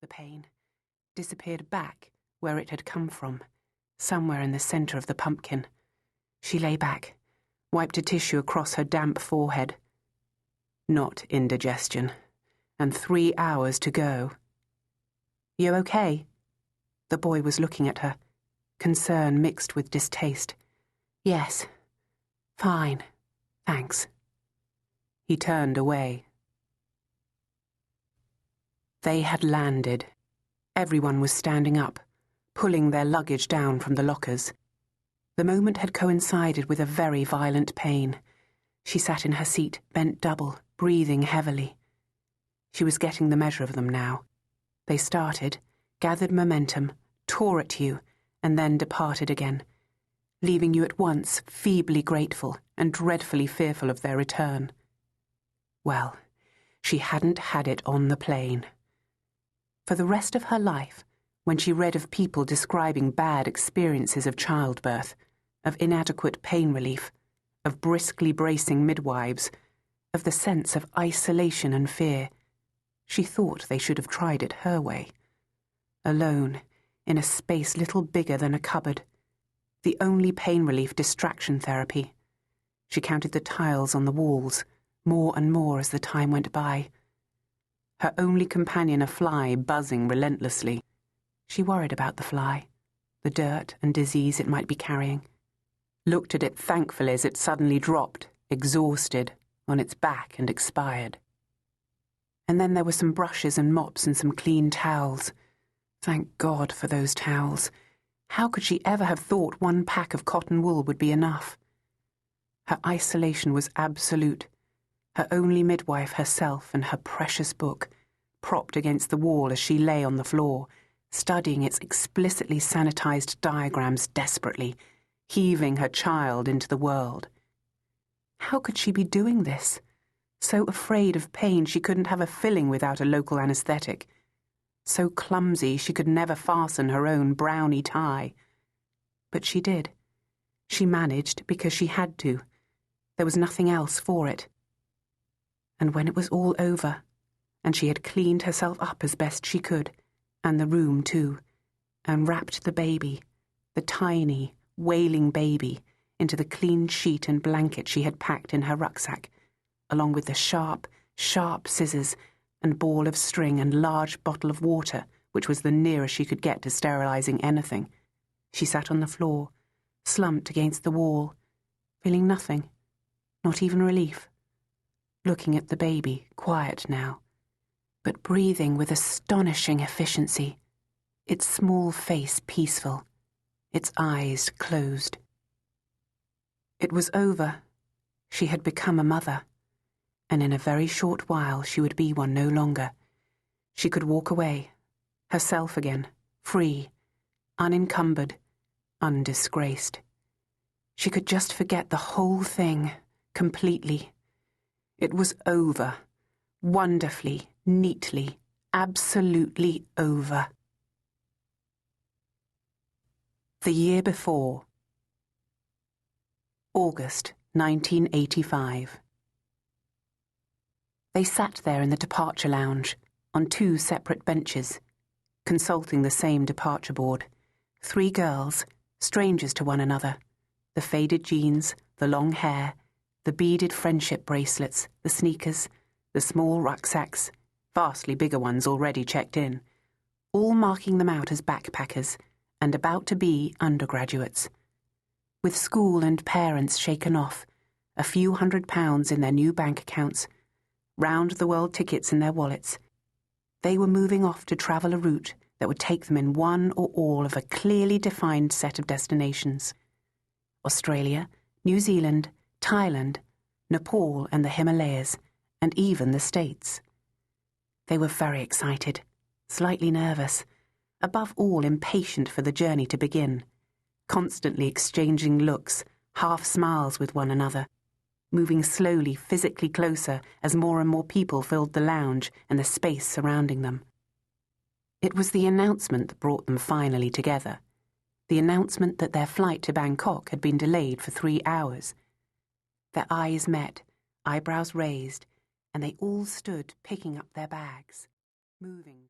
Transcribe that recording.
the pain, disappeared back where it had come from, somewhere in the centre of the pumpkin. She lay back, wiped a tissue across her damp forehead. Not indigestion, and 3 hours to go. "You okay?" The boy was looking at her, concern mixed with distaste. "Yes. Fine. Thanks." He turned away. They had landed. Everyone was standing up, pulling their luggage down from the lockers. The moment had coincided with a very violent pain. She sat in her seat, bent double, breathing heavily. She was getting the measure of them now. They started, gathered momentum, tore at you, and then departed again, leaving you at once feebly grateful and dreadfully fearful of their return. Well, she hadn't had it on the plane. For the rest of her life, when she read of people describing bad experiences of childbirth, of inadequate pain relief, of briskly bracing midwives, of the sense of isolation and fear, she thought they should have tried it her way. Alone, in a space little bigger than a cupboard, the only pain relief distraction therapy. She counted the tiles on the walls, more and more as the time went by. Her only companion a fly buzzing relentlessly. She worried about the fly, the dirt and disease it might be carrying. Looked at it thankfully as it suddenly dropped, exhausted, on its back and expired. And then there were some brushes and mops and some clean towels. Thank God for those towels. How could she ever have thought 1 pack of cotton wool would be enough? Her isolation was absolute. Her only midwife herself and her precious book, propped against the wall as she lay on the floor, studying its explicitly sanitized diagrams desperately, heaving her child into the world. How could she be doing this? So afraid of pain she couldn't have a filling without a local anesthetic. So clumsy she could never fasten her own brownie tie. But she did. She managed because she had to. There was nothing else for it. And when it was all over, and she had cleaned herself up as best she could, and the room too, and wrapped the baby, the tiny, wailing baby, into the clean sheet and blanket she had packed in her rucksack, along with the sharp, sharp scissors and ball of string and large bottle of water, which was the nearest she could get to sterilizing anything, she sat on the floor, slumped against the wall, feeling nothing, not even relief, looking at the baby, quiet now, but breathing with astonishing efficiency, its small face peaceful, its eyes closed. It was over. She had become a mother, and in a very short while she would be one no longer. She could walk away, herself again, free, unencumbered, undisgraced. She could just forget the whole thing, completely. It was over, wonderfully, neatly, absolutely over. The year before. August 1985. They sat there in the departure lounge, on 2 separate benches, consulting the same departure board. 3 girls, strangers to one another, the faded jeans, the long hair, the beaded friendship bracelets, the sneakers, the small rucksacks, vastly bigger ones already checked in, all marking them out as backpackers and about to be undergraduates. With school and parents shaken off, a few £100 in their new bank accounts, round-the-world tickets in their wallets, they were moving off to travel a route that would take them in one or all of a clearly defined set of destinations. Australia, New Zealand, Thailand, Nepal and the Himalayas, and even the States. They were very excited, slightly nervous, above all impatient for the journey to begin, constantly exchanging looks, half smiles with one another, moving slowly, physically closer as more and more people filled the lounge and the space surrounding them. It was the announcement that brought them finally together, the announcement that their flight to Bangkok had been delayed for 3 hours. Their eyes met, eyebrows raised, and they all stood picking up their bags, moving